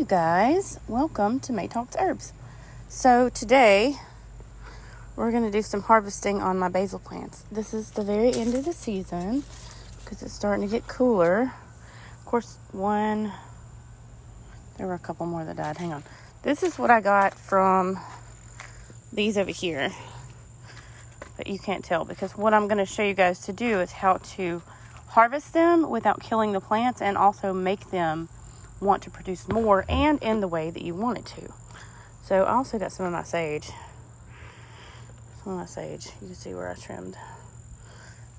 you guys, welcome to May Talks Herbs. So today we're going to do some harvesting on my basil plants. This is the very end of the season because it's starting to get cooler. Of course, there were a couple more that died. Hang on. This is what I got from these over here, but you can't tell because what I'm going to show you guys to do is how to harvest them without killing the plants and also make them want to produce more and in the way that you want it to. So I also got some of my sage. You can see where I trimmed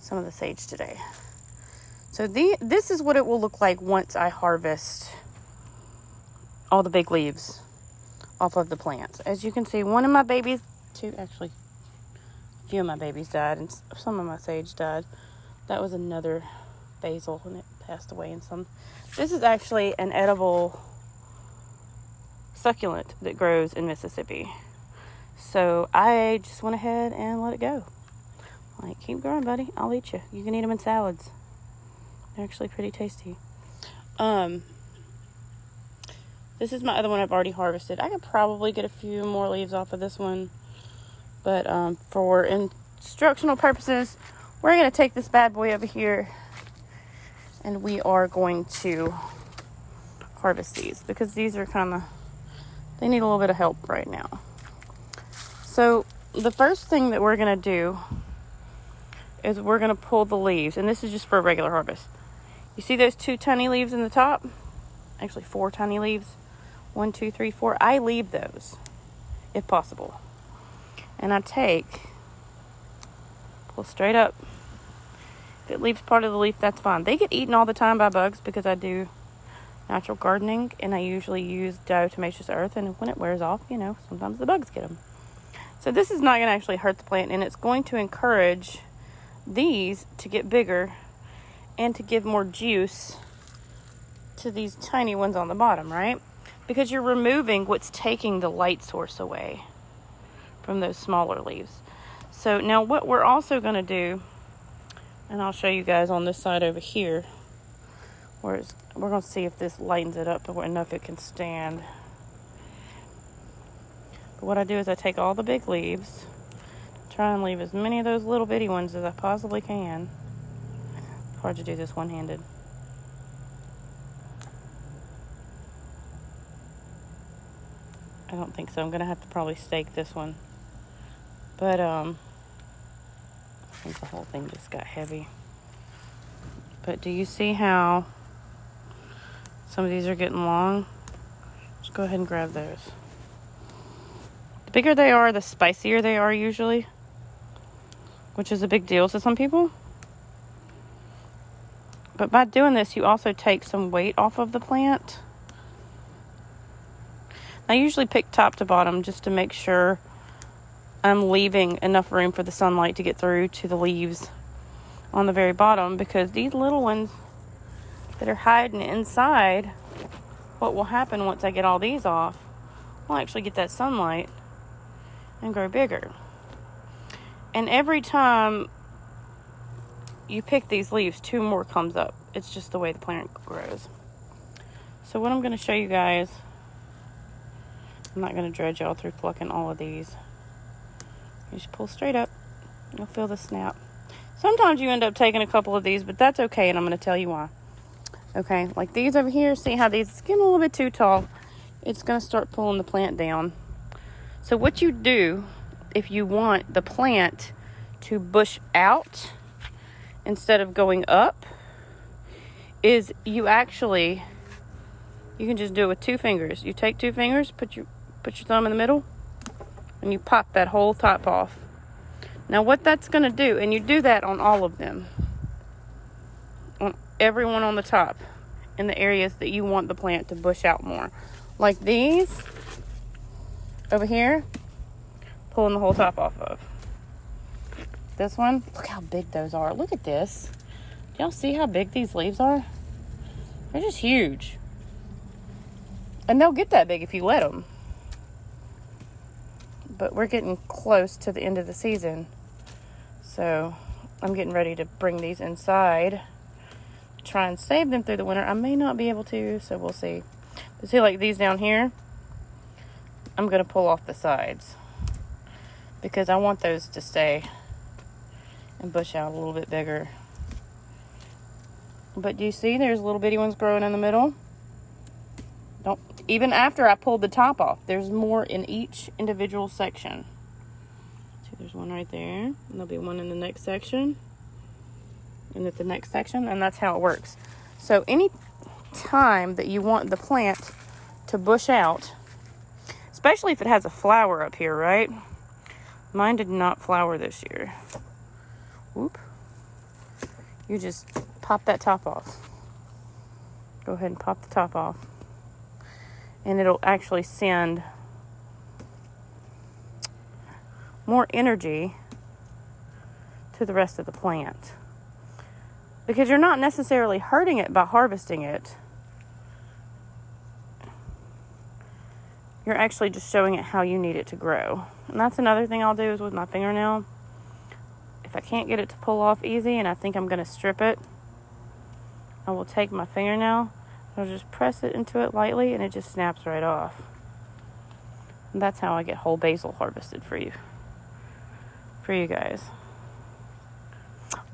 some of the sage today. So this is what it will look like once I harvest all the big leaves off of the plants. As you can see, a few of my babies died and some of my sage died. That was another basil and it passed away in some. This is actually an edible succulent that grows in Mississippi. So I just went ahead and let it go. Like, keep growing, buddy. I'll eat you. You can eat them in salads. They're actually pretty tasty. This is my other one I've already harvested. I could probably get a few more leaves off of this one. But for instructional purposes, we're going to take this bad boy over here and we are going to harvest these because these are they need a little bit of help right now. So the first thing that we're going to do is we're going to pull the leaves, and this is just for a regular harvest. You see those 2 tiny leaves in the top? Actually 4 tiny leaves. 1, 2, 3, 4. I leave those if possible. And I pull straight up. If it leaves part of the leaf, that's fine. They get eaten all the time by bugs because I do natural gardening and I usually use diatomaceous earth, and when it wears off, sometimes the bugs get them. So this is not going to actually hurt the plant, and it's going to encourage these to get bigger and to give more juice to these tiny ones on the bottom, right? Because you're removing what's taking the light source away from those smaller leaves. So now what we're also going to do, and I'll show you guys on this side over here, we're going to see if this lightens it up enough it can stand. But what I do is I take all the big leaves, try and leave as many of those little bitty ones as I possibly can. It's hard to do this one-handed. I don't think so. I'm going to have to probably stake this one. But I think the whole thing just got heavy. But do you see how some of these are getting long? Just go ahead and grab those. The bigger they are, the spicier they are usually, which is a big deal to some people. But by doing this, you also take some weight off of the plant. I usually pick top to bottom just to make sure I'm leaving enough room for the sunlight to get through to the leaves on the very bottom, because these little ones that are hiding inside, what will happen once I get all these off, I'll actually get that sunlight and grow bigger. And every time you pick these leaves, 2 more comes up. It's just the way the plant grows. So what I'm going to show you guys, I'm not going to dredge y'all through plucking all of these. You just pull straight up. You'll feel the snap. Sometimes you end up taking a couple of these, but that's okay, and I'm going to tell you why. Okay, like these over here, see how these getting a little bit too tall. It's going to start pulling the plant down. So what you do, if you want the plant to bush out instead of going up, is you can just do it with 2 fingers. You take 2 fingers, put your thumb in the middle, and you pop that whole top off. Now what that's going to do, and you do that on all of them, on everyone on the top, in the areas that you want the plant to bush out more. Like these over here, pulling the whole top off of. This one, look how big those are. Look at this. Do y'all see how big these leaves are? They're just huge. And they'll get that big if you let them. But we're getting close to the end of the season. So I'm getting ready to bring these inside. Try and save them through the winter. I may not be able to, so we'll see. But see, like these down here, I'm going to pull off the sides because I want those to stay and bush out a little bit bigger. But do you see there's little bitty ones growing in the middle? Even after I pulled the top off, there's more in each individual section. See, there's one right there, and there'll be one in the next section, and at the next section, and that's how it works. So any time that you want the plant to bush out, especially if it has a flower up here, right? Mine did not flower this year. Whoop. You just pop that top off. Go ahead and pop the top off. And it'll actually send more energy to the rest of the plant. Because you're not necessarily hurting it by harvesting it. You're actually just showing it how you need it to grow. And that's another thing I'll do is with my fingernail. If I can't get it to pull off easy and I think I'm going to strip it, I will take my fingernail, I'll just press it into it lightly and it just snaps right off. And that's how I get whole basil harvested for you guys.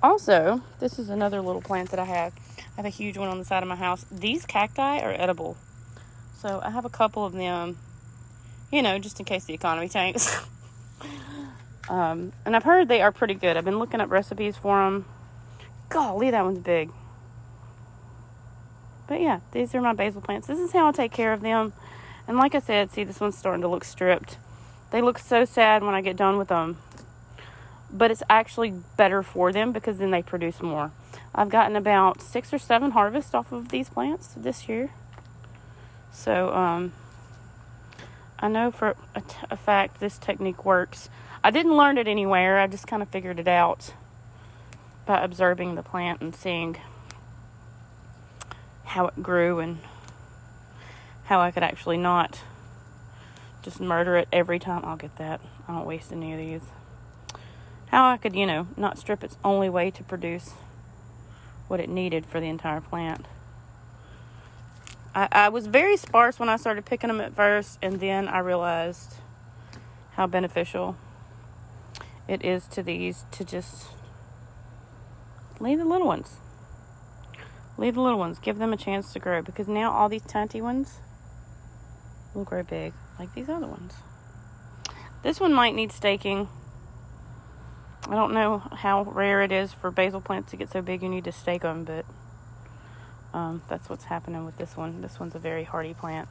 Also, this is another little plant that I have. I have a huge one on the side of my house. These cacti are edible. So I have a couple of them, you know, just in case the economy tanks. And I've heard they are pretty good. I've been looking up recipes for them. Golly, that one's big. But yeah, these are my basil plants. This is how I take care of them. And like I said, see, this one's starting to look stripped. They look so sad when I get done with them. But it's actually better for them because then they produce more. I've gotten about 6 or 7 harvests off of these plants this year. So, I know for a fact this technique works. I didn't learn it anywhere. I just kind of figured it out by observing the plant and seeing how it grew and how I could actually not just murder it every time. I'll get that. I don't waste any of these. How I could, you know, not strip its only way to produce what it needed for the entire plant. I was very sparse when I started picking them at first, and then I realized how beneficial it is to these to just leave the little ones. Leave the little ones. Give them a chance to grow, because now all these tiny ones will grow big like these other ones. This one might need staking. I don't know how rare it is for basil plants to get so big you need to stake them, but that's what's happening with this one. This one's a very hardy plant.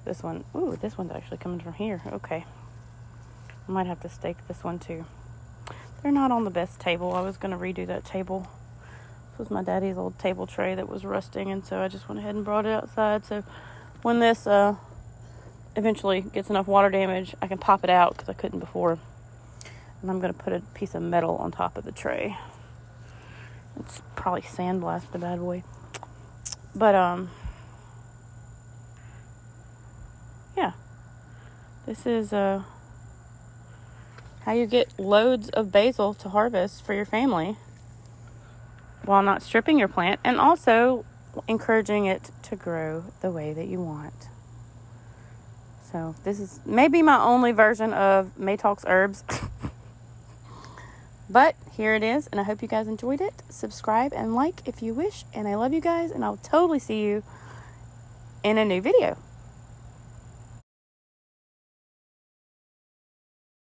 This one, ooh, this one's actually coming from here. Okay. I might have to stake this one too. They're not on the best table. I was going to redo that table. This was my daddy's old table tray that was rusting, and so I just went ahead and brought it outside. So when this eventually gets enough water damage, I can pop it out because I couldn't before. And I'm going to put a piece of metal on top of the tray. It's probably sandblasted, bad boy. But, yeah. This is how you get loads of basil to harvest for your family while not stripping your plant, and also encouraging it to grow the way that you want. So this is maybe my only version of May Talks Herbs. But here it is, and I hope you guys enjoyed it. Subscribe and like if you wish, and I love you guys, and I'll totally see you in a new video.